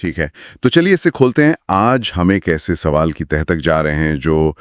ठीक है, तो चलिए इसे खोलते हैं। आज हम एक ऐसे सवाल की तह तक जा रहे हैं जो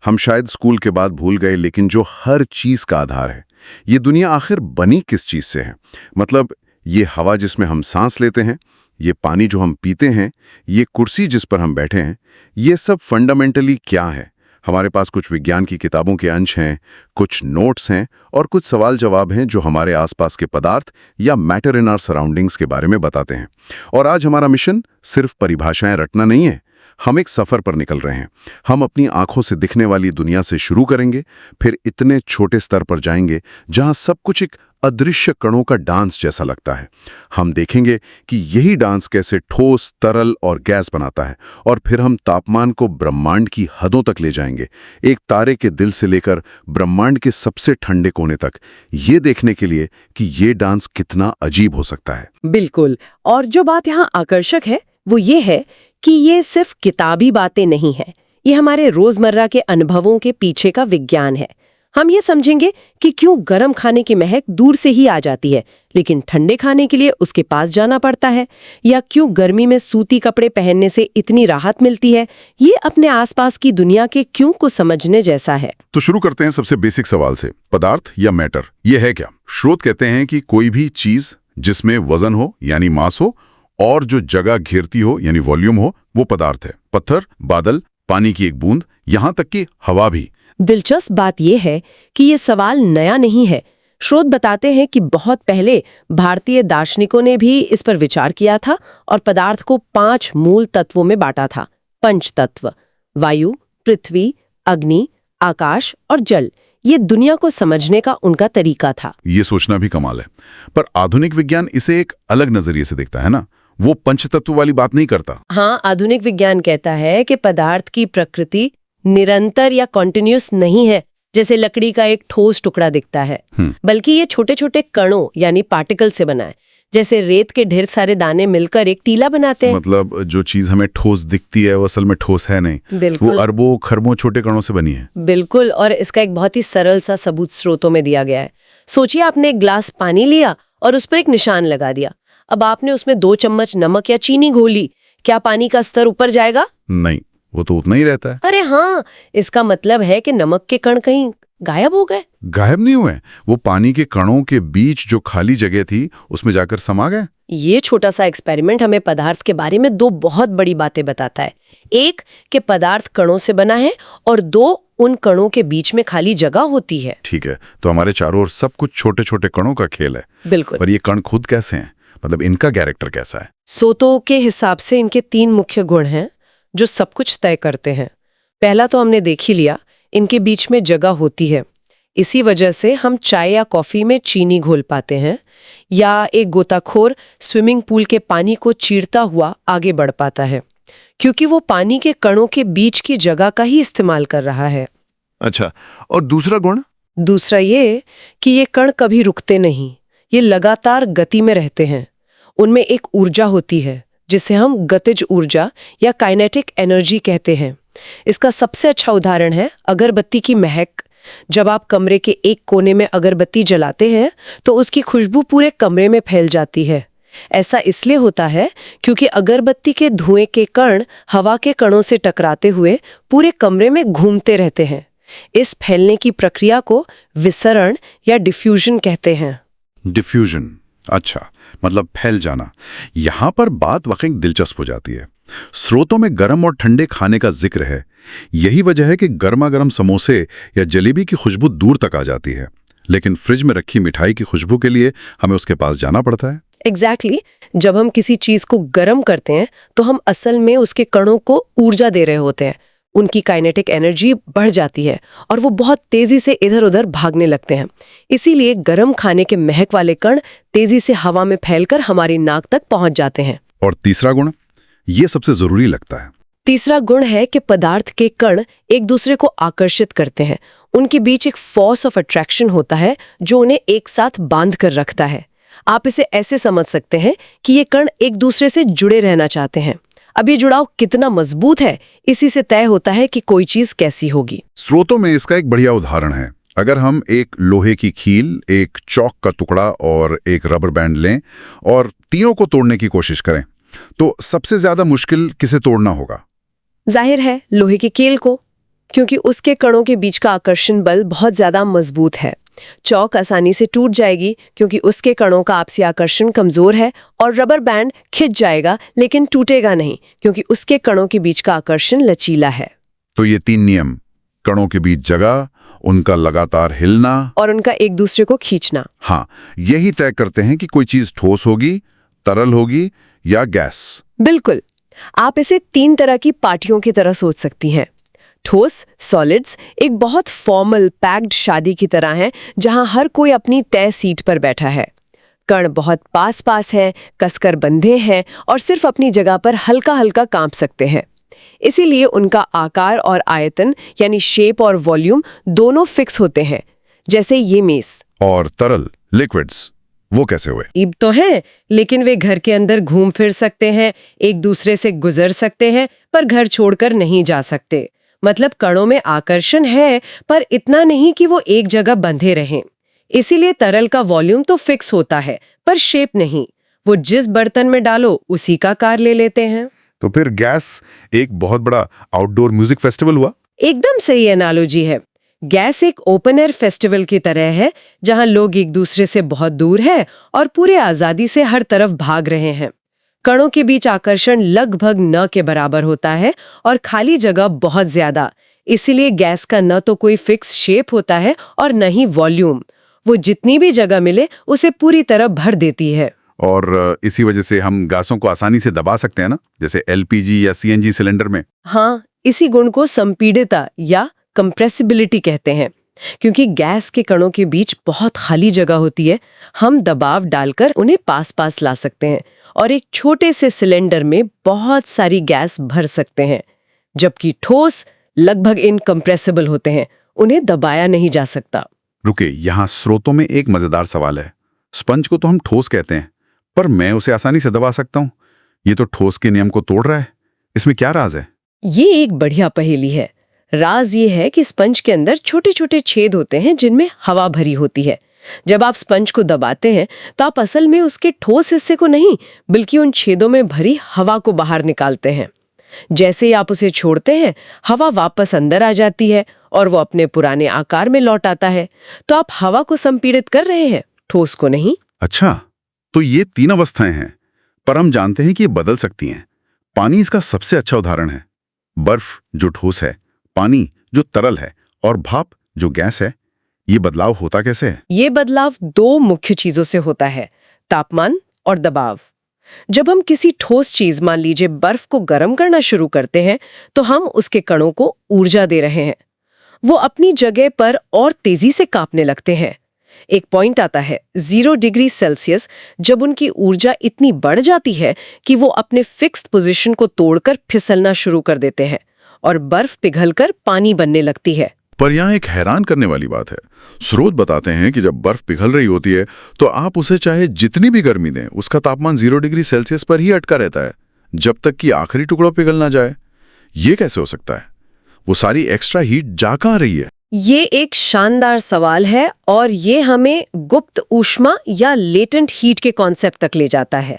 हम शायद स्कूल के बाद भूल गए, लेकिन जो हर चीज़ का आधार है। ये दुनिया आखिर बनी किस चीज़ से है? मतलब ये हवा जिसमें हम सांस लेते हैं, ये पानी जो हम पीते हैं, ये कुर्सी जिस पर हम बैठे हैं, ये सब फंडामेंटली क्या है? हमारे पास कुछ विज्ञान की किताबों के अंश हैं, कुछ नोट्स हैं और कुछ सवाल जवाब हैं जो हमारे आसपास के पदार्थ या मैटर इन आवर सराउंडिंग्स के बारे में बताते हैं। और आज हमारा मिशन सिर्फ परिभाषाएं रटना नहीं है, हम एक सफ़र पर निकल रहे हैं। हम अपनी आंखों से दिखने वाली दुनिया से शुरू करेंगे, फिर इतने छोटे स्तर पर जाएंगे जहां सब कुछ एक अदृश्य कणों का डांस जैसा लगता है। हम देखेंगे कि यही डांस कैसे ठोस, तरल और गैस बनाता है, और फिर हम तापमान को ब्रह्मांड की हदों तक ले जाएंगे, एक तारे के दिल से लेकर ब्रह्मांड के सबसे ठंडे कोने तक, ये देखने के लिए कि ये डांस कितना अजीब हो सकता है। बिल्कुल। और जो बात यहाँ आकर्षक है वो ये है कि ये सिर्फ किताबी बातें नहीं है, ये हमारे रोजमर्रा के अनुभवों के पीछे का विज्ञान है। हम ये समझेंगे कि क्यों गर्म खाने की महक दूर से ही आ जाती है, लेकिन ठंडे खाने के लिए उसके पास जाना पड़ता है, या क्यों गर्मी में सूती कपड़े पहनने से इतनी राहत मिलती है। ये अपने आसपास की दुनिया के क्यों को समझने जैसा है। तो शुरू करते हैं सबसे बेसिक सवाल से, पदार्थ या मैटर, ये है क्या? स्रोत कहते हैं कि कोई भी चीज जिसमें वजन हो यानी मास हो, और जो जगह घेरती हो यानी वॉल्यूम हो, वो पदार्थ है। पत्थर, बादल, पानी की एक बूंद, यहाँ तक कि हवा भी। दिलचस्प बात यह है कि ये सवाल नया नहीं है। स्रोत बताते हैं कि बहुत पहले भारतीय दार्शनिकों ने भी इस पर विचार किया था और पदार्थ को 5 मूल तत्वों में बांटा था। पंच तत्व, वायु, पृथ्वी, अग्नि, आकाश और जल। ये दुनिया को समझने का उनका तरीका था। ये सोचना भी कमाल है। पर आधुनिक विज्ञान इसे एक अलग नजरिए से देखता है ना, वो पंचतत्व वाली बात नहीं करता। हाँ, आधुनिक विज्ञान कहता है कि पदार्थ की प्रकृति निरंतर या कॉन्टिन्यूस नहीं है, जैसे लकड़ी का एक ठोस टुकड़ा दिखता है, बल्कि ये छोटे छोटे कणों यानी पार्टिकल से बना है। जैसे रेत के ढेर सारे दाने मिलकर एक टीला बनाते हैं। मतलब जो चीज हमें ठोस दिखती है वो असल में ठोस है नहीं, वो अरबों खरबों छोटे कणों से बनी है। बिल्कुल। और इसका एक बहुत ही सरल सा सबूत स्रोतों में दिया गया है। सोचिए, आपने एक ग्लास पानी लिया और उस पर एक निशान लगा दिया। अब आपने उसमें 2 चम्मच नमक या चीनी घोली, क्या पानी का स्तर ऊपर जाएगा? नहीं, वो तो उतना ही रहता है। अरे हाँ, इसका मतलब है कि नमक के कण कहीं गायब हो गए। गायब नहीं हुए, वो पानी के कणों के बीच जो खाली जगह थी उसमें जाकर समा गए। ये छोटा सा एक्सपेरिमेंट हमें पदार्थ के बारे में 2 बहुत बड़ी बातें बताता है। एक, कि पदार्थ कणों से बना है, और 2, उन कणों के बीच में खाली जगह होती है। ठीक है, तो हमारे चारों ओर सब कुछ छोटे छोटे कणों का खेल है। बिल्कुल। पर ये कण खुद कैसे हैं? मतलब इनका कैरेक्टर कैसा है? स्रोतों के हिसाब से इनके 3 मुख्य गुण हैं जो सब कुछ तय करते हैं। पहला तो हमने देख ही लिया, इनके बीच में जगह होती है। इसी वजह से हम चाय या कॉफी में चीनी घोल पाते हैं, या एक गोताखोर स्विमिंग पूल के पानी को चीरता हुआ आगे बढ़ पाता है, क्योंकि वो पानी के कणों के बीच की जगह का ही इस्तेमाल कर रहा है। अच्छा, और दूसरा गुण? दूसरा ये कि ये कण कभी रुकते नहीं, ये लगातार गति में रहते हैं। उनमें एक ऊर्जा होती है जिसे हम गतिज ऊर्जा या काइनेटिक एनर्जी कहते हैं। इसका सबसे अच्छा उदाहरण है अगरबत्ती की महक। जब आप कमरे के एक कोने में अगरबत्ती जलाते हैं तो उसकी खुशबू पूरे कमरे में फैल जाती है। ऐसा इसलिए होता है क्योंकि अगरबत्ती के धुएं के कण हवा के कणों से टकराते हुए पूरे कमरे में घूमते रहते हैं। इस फैलने की प्रक्रिया को विसरण या डिफ्यूजन कहते हैं। डिफ्यूजन, अच्छा, मतलब फैल जाना। यहाँ पर बात वाकई दिलचस्प हो जाती है। स्रोतों में गर्म और ठंडे खाने का जिक्र है। यही वजह है कि गर्मा गर्म समोसे या जलेबी की खुशबू दूर तक आ जाती है, लेकिन फ्रिज में रखी मिठाई की खुशबू के लिए हमें उसके पास जाना पड़ता है। एग्जैक्टली। जब हम किसी चीज को गर्म करते हैं तो हम असल में उसके कणों को ऊर्जा दे रहे होते हैं। उनकी काइनेटिक एनर्जी बढ़ जाती है और वो बहुत तेजी से इधर उधर भागने लगते हैं। इसीलिए गर्म खाने के महक वाले कण तेजी से हवा में फैलकर हमारी नाक तक पहुंच जाते हैं। और तीसरा गुण, ये सबसे जरूरी लगता है। तीसरा गुण है कि पदार्थ के कण एक दूसरे को आकर्षित करते हैं। उनके बीच एक फोर्स ऑफ अट्रैक्शन होता है जो उन्हें एक साथ बांध कर रखता है। आप इसे ऐसे समझ सकते हैं कि ये कण एक दूसरे से जुड़े रहना चाहते हैं। अब ये जुड़ाव कितना मजबूत है, इसी से तय होता है कि कोई चीज कैसी होगी। स्रोतों में इसका एक बढ़िया उदाहरण है। अगर हम एक लोहे की कील, एक चौक का टुकड़ा और एक रबर बैंड लें और तीनों को तोड़ने की कोशिश करें, तो सबसे ज्यादा मुश्किल किसे तोड़ना होगा? जाहिर है लोहे के केल को, क्योंकि उसके कणों के बीच का आकर्षण बल बहुत ज्यादा मजबूत है। चौक आसानी से टूट जाएगी क्योंकि उसके कणों का आपसी आकर्षण कमजोर है, और रबर बैंड खिंच जाएगा लेकिन टूटेगा नहीं क्योंकि उसके कणों के बीच का आकर्षण लचीला है। तो ये 3 नियम, कणों के बीच जगह, उनका लगातार हिलना और उनका एक दूसरे को खींचना, हाँ, यही तय करते हैं कि कोई चीज ठोस होगी, तरल होगी या गैस। बिल्कुल। आप इसे 3 तरह की पार्टियों की तरह सोच सकती हैं। ठोस सॉलिड्स एक बहुत फॉर्मल पैक्ड शादी की तरह है, जहां हर कोई अपनी तय सीट पर बैठा है। कण बहुत पास पास हैं, कसकर बंधे हैं और सिर्फ अपनी जगह पर हल्का हल्का कांप सकते हैं। इसीलिए उनका आकार और आयतन यानी शेप और वॉल्यूम दोनों फिक्स होते हैं, जैसे ये मेज। और तरल लिक्विड्स वो कैसे हुए? इब तो हैं, लेकिन वे घर के अंदर घूम फिर सकते हैं, एक दूसरे से गुजर सकते हैं, पर घर छोड़कर नहीं जा सकते। मतलब कणों में आकर्षण है, पर इतना नहीं कि वो एक जगह बंधे रहें। इसीलिए तरल का वॉल्यूम तो फिक्स होता है, पर शेप नहीं। वो जिस बर्तन में डालो उसी का आकार ले लेते हैं। तो फिर गैस एक बहुत बड़ा आउटडोर म्यूजिक फेस्टिवल हुआ? एकदम सही एनालॉजी है। गैस एक ओपन एयर फेस्टिवल की तरह है, जहां लोग एक दूसरे से बहुत दूर हैं और पूरे आजादी से हर तरफ भाग रहे हैं। कणों के बीच आकर्षण लगभग न के बराबर होता है और खाली जगह बहुत ज्यादा। इसीलिए गैस का न तो कोई फिक्स शेप होता है और न ही वॉल्यूम। वो जितनी भी जगह मिले उसे पूरी तरह भर देती है। और इसी वजह से हम गैसों को आसानी से दबा सकते हैं ना, जैसे एलपीजी या सीएनजी सिलेंडर में। हाँ, इसी गुण को संपीडितता या कंप्रेसिबिलिटी कहते हैं। क्योंकि गैस के कणों के बीच बहुत खाली जगह होती है, हम दबाव डालकर उन्हें पास पास ला सकते हैं और एक छोटे से सिलेंडर में बहुत सारी गैस भर सकते हैं। जबकि ठोस लगभग इनकम्प्रेसिबल होते हैं, उन्हें दबाया नहीं जा सकता। रुके, यहाँ स्रोतों में एक मजेदार सवाल है। स्पंज को तो हम ठोस कहते हैं, पर मैं उसे आसानी से दबा सकता हूँ। ये तो ठोस के नियम को तोड़ रहा है। इसमें क्या राज है? ये एक बढ़िया पहेली है। राज ये है कि स्पंज के अंदर छोटे छोटे छेद होते हैं जिनमें हवा भरी होती है। जब आप स्पंज को दबाते हैं तो आप असल में उसके ठोस हिस्से को नहीं, बल्कि उन छेदों में भरी हवा को बाहर निकालते हैं। जैसे ही आप उसे छोड़ते हैं, हवा वापस अंदर आ जाती है और वो अपने पुराने आकार में लौट आता है। तो आप हवा को संपीड़ित कर रहे हैं, ठोस को नहीं। अच्छा, तो ये 3 अवस्थाएं हैं, पर हम जानते हैं कि ये बदल सकती हैं। पानी इसका सबसे अच्छा उदाहरण है। बर्फ जो ठोस है, पानी जो तरल है और भाप जो गैस है, ये बदलाव होता कैसे है? ये बदलाव 2 मुख्य चीजों से होता है, तापमान और दबाव। जब हम किसी ठोस चीज, मान लीजिए बर्फ को गर्म करना शुरू करते हैं, तो हम उसके कणों को ऊर्जा दे रहे हैं। वो अपनी जगह पर और तेजी से कांपने लगते हैं। एक पॉइंट आता है 0 डिग्री सेल्सियस, जब उनकी ऊर्जा इतनी बढ़ जाती है कि वो अपने फिक्स्ड पोजीशन को तोड़कर फिसलना शुरू कर देते हैं और बर्फ पिघलकर पानी बनने लगती है। पर यहाँ एक हैरान करने वाली बात है। स्रोत बताते हैं कि जब बर्फ पिघल रही होती है तो आप उसे चाहे जितनी भी गर्मी दें, उसका तापमान 0 डिग्री सेल्सियस पर ही अटका रहता है, जब तक कि आखिरी टुकड़ा पिघल ना जाए। ये कैसे हो सकता है? वो सारी एक्स्ट्रा हीट जा कहाँ रही है? ये एक शानदार सवाल है और ये हमें गुप्त ऊष्मा या लेटेंट हीट के कॉन्सेप्ट तक ले जाता है।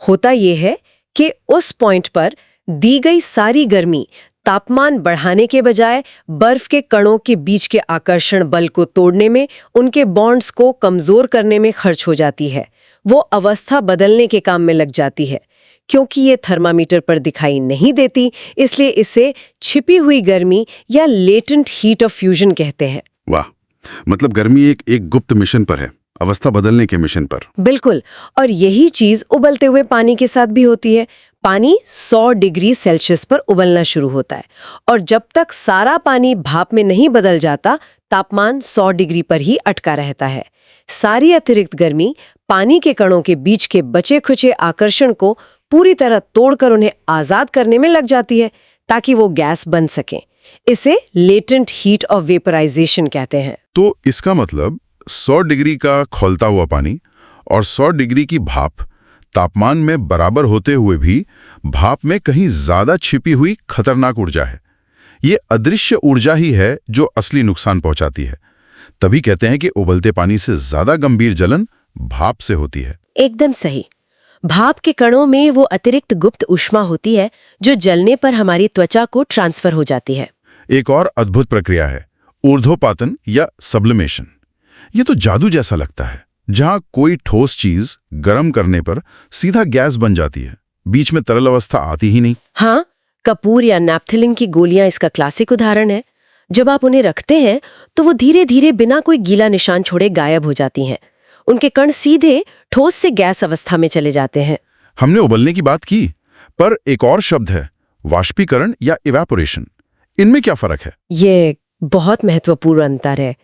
होता ये है कि उस पॉइंट पर दी गई सारी गर्मी तापमान बढ़ाने के बजाय बर्फ के कणों के बीच के आकर्षण बल को तोड़ने में, उनके बॉन्ड्स को कमजोर करने में खर्च हो जाती है। वो अवस्था बदलने के काम में लग जाती है। क्योंकि ये थर्मामीटर पर दिखाई नहीं देती, इसलिए इसे छिपी हुई गर्मी या लेटेंट हीट ऑफ फ्यूजन कहते हैं। वाह, मतलब गर्मी एक गुप्त मिशन पर है, अवस्था बदलने के मिशन पर। बिल्कुल। और यही चीज उबलते हुए पानी के साथ भी होती है। पानी 100 डिग्री सेल्सियस पर उबलना शुरू होता है और जब तक सारा पानी भाप में नहीं बदल जाता, तापमान 100 डिग्री पर ही अटका रहता है। सारी अतिरिक्त गर्मी पानी के कणों के बीच के बचे खुचे आकर्षण को पूरी तरह तोड़कर उन्हें आजाद करने में लग जाती है, ताकि वो गैस बन सके। इसे लेटेंट हीट ऑफ वेपराइजेशन कहते हैं। तो इसका मतलब 100 डिग्री का खौलता हुआ पानी और 100 डिग्री की भाप तापमान में बराबर होते हुए भी भाप में कहीं ज्यादा छिपी हुई खतरनाक ऊर्जा है। ये अदृश्य ऊर्जा ही है जो असली नुकसान पहुंचाती है। तभी कहते हैं कि उबलते पानी से ज्यादा गंभीर जलन भाप से होती है। एकदम सही। भाप के कणों में वो अतिरिक्त गुप्त ऊष्मा होती है जो जलने पर हमारी त्वचा को ट्रांसफर हो जाती है। एक और अद्भुत प्रक्रिया है ऊर्ध्वपातन या सब्लिमेशन। ये तो जादू जैसा लगता है, जहां कोई ठोस चीज गर्म करने पर सीधा गैस बन जाती है, बीच में तरल अवस्था आती ही नहीं। हाँ, कपूर या नैप्थेलिन की गोलियां इसका क्लासिक उदाहरण है। जब आप उन्हें रखते हैं तो वो धीरे धीरे बिना कोई गीला निशान छोड़े गायब हो जाती हैं। उनके कण सीधे ठोस से गैस अवस्था में चले जाते हैं। हमने उबलने की बात की, पर एक और शब्द है वाष्पीकरण या इवेपोरेशन। इनमें क्या फर्क है? ये बहुत महत्वपूर्ण अंतर है।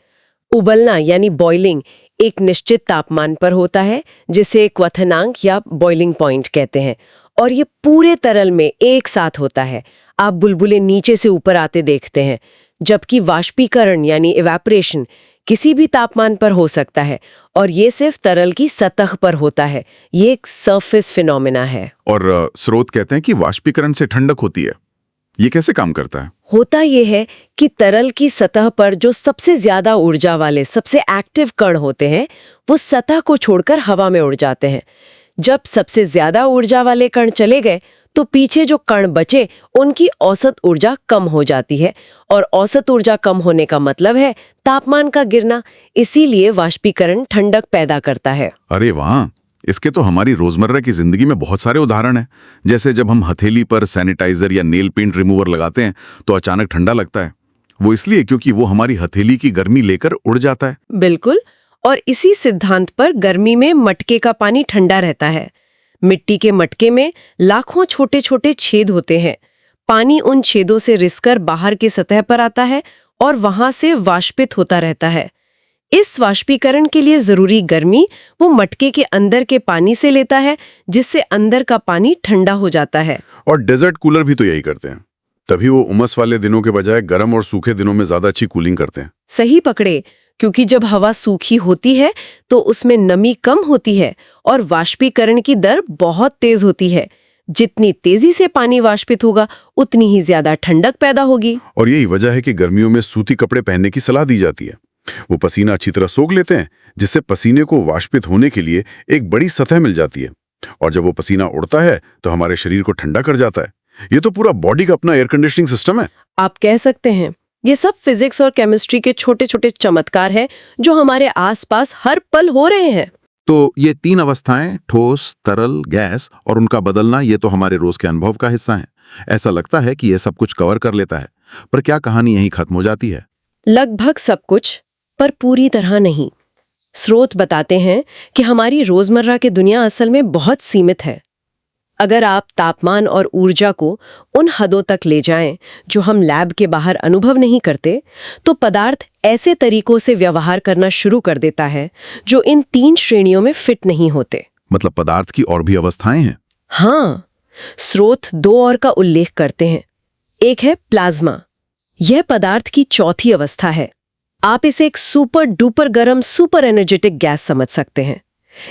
उबलना यानी बॉइलिंग एक निश्चित तापमान पर होता है, जिसे क्वथनांक या बॉइलिंग पॉइंट कहते हैं, और ये पूरे तरल में एक साथ होता है। आप बुलबुले नीचे से ऊपर आते देखते हैं। जबकि वाष्पीकरण यानी इवेपोरेशन किसी भी तापमान पर हो सकता है, और ये सिर्फ तरल की सतह पर होता है। ये एक सरफेस फिनोमेना है। और स्रोत कहते हैं कि वाष्पीकरण से ठंडक होती है। ये कैसे काम करता है? होता ये है कि तरल की सतह पर जो सबसे ज्यादा ऊर्जा वाले सबसे एक्टिव कण होते हैं, वो सतह को छोड़कर हवा में उड़ जाते हैं। जब सबसे ज्यादा ऊर्जा वाले कण चले गए तो पीछे जो कण बचे उनकी औसत ऊर्जा कम हो जाती है, और औसत ऊर्जा कम होने का मतलब है तापमान का गिरना। इसीलिए वाष्पीकरण ठंडक पैदा करता है। अरे वाह! इसके तो हमारी रोजमर्रा की जिंदगी में बहुत सारे उदाहरण हैं। जैसे जब हम हथेली पर सैनिटाइजर या नेल पेंट रिमूवर लगाते हैं तो अचानक ठंडा लगता है। वो इसलिए क्योंकि वो हमारी हथेली की गर्मी लेकर उड़ जाता है। बिल्कुल, और इसी सिद्धांत पर गर्मी में मटके का पानी ठंडा रहता है। मिट्टी के मटके में लाखों छोटे छोटे छेद होते हैं। पानी उन छेदों से रिसकर बाहर की सतह पर आता है और वहां से वाष्पित होता रहता है। इस वाष्पीकरण के लिए जरूरी गर्मी वो मटके के अंदर के पानी से लेता है, जिससे अंदर का पानी ठंडा हो जाता है। और डेजर्ट कूलर भी तो यही करते हैं। तभी वो उमस वाले दिनों के बजाय गर्म और सूखे दिनों में ज्यादा अच्छी कूलिंग करते हैं। सही पकड़े, क्योंकि जब हवा सूखी होती है तो उसमें नमी कम होती है और वाष्पीकरण की दर बहुत तेज होती है। जितनी तेजी से पानी वाष्पित होगा उतनी ही ज्यादा ठंडक पैदा होगी। और यही वजह है कि गर्मियों में सूती कपड़े पहनने की सलाह दी जाती है। वो पसीना अच्छी तरह सोख लेते हैं, जिससे पसीने को वाष्पित होने के लिए एक बड़ी सतह मिल जाती है। और जब वो पसीना उड़ता है तो हमारे शरीर को ठंडा कर जाता है। ये तो पूरा बॉडी का अपना एयर कंडीशनिंग सिस्टम है। आप कह सकते हैं ये सब फिजिक्स और केमिस्ट्री के छोटे छोटे चमत्कार हैं जो हमारे आसपास हर पल हो रहे हैं। तो ये तीन अवस्थाएं, ठोस, तरल, गैस और उनका बदलना, ये तो हमारे रोज के अनुभव का हिस्सा है। ऐसा लगता है कि ये सब कुछ कवर कर लेता है, पर क्या कहानी यहीं खत्म हो जाती है? लगभग सब कुछ, पर पूरी तरह नहीं। स्रोत बताते हैं कि हमारी रोजमर्रा की दुनिया असल में बहुत सीमित है। अगर आप तापमान और ऊर्जा को उन हदों तक ले जाएं जो हम लैब के बाहर अनुभव नहीं करते, तो पदार्थ ऐसे तरीकों से व्यवहार करना शुरू कर देता है जो इन तीन श्रेणियों में फिट नहीं होते। मतलब पदार्थ की और भी अवस्थाएं हैं? हाँ, स्रोत दो और का उल्लेख करते हैं। एक है प्लाज्मा। यह पदार्थ की चौथी अवस्था है। आप इसे एक सुपर डुपर गर्म सुपर एनर्जेटिक गैस समझ सकते हैं।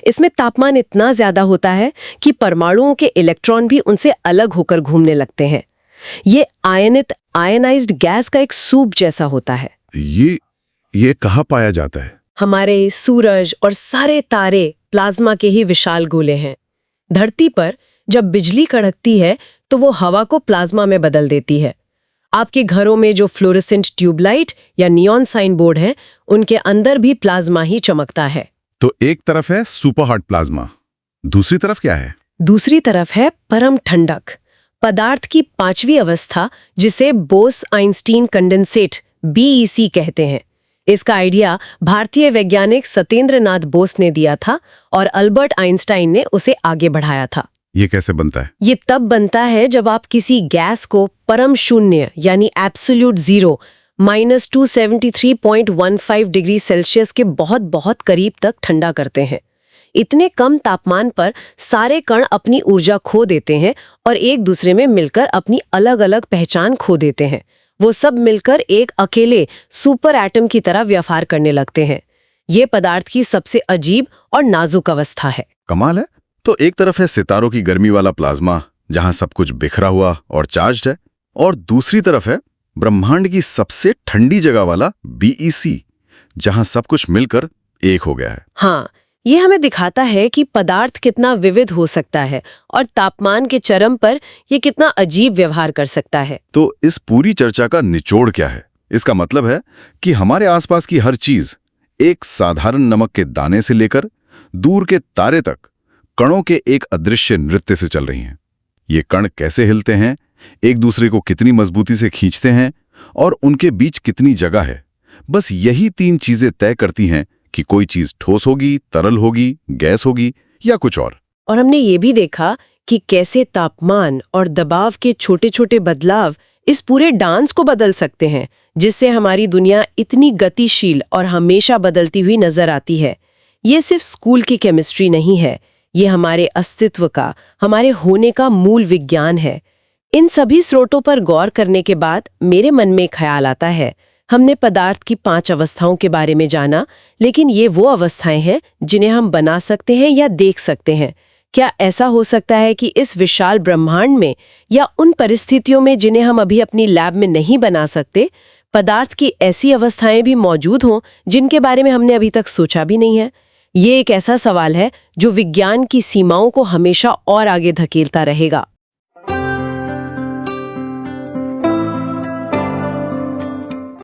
इसमें तापमान इतना ज्यादा होता है कि परमाणुओं के इलेक्ट्रॉन भी उनसे अलग होकर घूमने लगते हैं। ये आयनाइज्ड गैस का एक सूप जैसा होता है। ये कहाँ पाया जाता है? हमारे सूरज और सारे तारे प्लाज्मा के ही विशाल गोले हैं। धरती पर जब बिजली कड़कती है तो वो हवा को प्लाज्मा में बदल देती है। आपके घरों में जो फ्लोरेसेंट ट्यूबलाइट या नियॉन साइन बोर्ड हैं, उनके अंदर भी प्लाज्मा ही चमकता है। तो एक तरफ है सुपर हॉट प्लाज्मा, दूसरी तरफ क्या है? दूसरी तरफ है परम ठंडक, पदार्थ की पांचवी अवस्था, जिसे बोस-आइंस्टीन कंडेंसेट BEC कहते हैं। इसका आइडिया भारतीय वैज्ञानिक सत्येंद्र नाथ बोस ने दिया था और अल्बर्ट आइंस्टाइन ने उसे आगे बढ़ाया था। ये कैसे बनता है? ये तब बनता है जब आप किसी गैस को परम शून्य यानी एब्सोल्यूट जीरो -273.15 डिग्री सेल्सियस के बहुत बहुत करीब तक ठंडा करते हैं। इतने कम तापमान पर सारे कण अपनी ऊर्जा खो देते हैं और एक दूसरे में मिलकर अपनी अलग अलग पहचान खो देते हैं। वो सब मिलकर एक अकेले सुपर एटम की तरह व्यवहार करने लगते हैं। ये पदार्थ की सबसे अजीब और नाजुक अवस्था है। कमाल है। तो एक तरफ है सितारों की गर्मी वाला प्लाज्मा, जहां सब कुछ बिखरा हुआ और चार्ज्ड है, और दूसरी तरफ है ब्रह्मांड की सबसे ठंडी जगह वाला BEC, जहां सब कुछ मिलकर एक हो गया है। हाँ, ये हमें दिखाता है कि पदार्थ कितना विविध हो सकता है और तापमान के चरम पर ये कितना अजीब व्यवहार कर सकता है। तो इस पूरी चर्चा का निचोड़ क्या है? इसका मतलब है कि हमारे आसपास की हर चीज, एक साधारण नमक के दाने से लेकर दूर के तारे तक, कणों के एक अदृश्य नृत्य से चल रही हैं। ये कण कैसे हिलते हैं, एक दूसरे को कितनी मजबूती से खींचते हैं और उनके बीच कितनी जगह है, बस यही 3 चीजें तय करती हैं कि कोई चीज ठोस होगी, तरल होगी, गैस होगी या कुछ और। और हमने ये भी देखा कि कैसे तापमान और दबाव के छोटे-छोटे बदलाव इस पूरे डांस को बदल सकते हैं, जिससे हमारी दुनिया इतनी गतिशील और हमेशा बदलती हुई नजर आती है। ये सिर्फ स्कूल की केमिस्ट्री नहीं है, ये हमारे अस्तित्व का, हमारे होने का मूल विज्ञान है। इन सभी स्रोतों पर गौर करने के बाद मेरे मन में ख्याल आता है, हमने पदार्थ की 5 अवस्थाओं के बारे में जाना, लेकिन ये वो अवस्थाएं हैं जिन्हें हम बना सकते हैं या देख सकते हैं। क्या ऐसा हो सकता है कि इस विशाल ब्रह्मांड में या उन परिस्थितियों में जिन्हें हम अभी अपनी लैब में नहीं बना सकते, पदार्थ की ऐसी अवस्थाएं भी मौजूद हों जिनके बारे में हमने अभी तक सोचा भी नहीं है? ये एक ऐसा सवाल है जो विज्ञान की सीमाओं को हमेशा और आगे धकेलता रहेगा।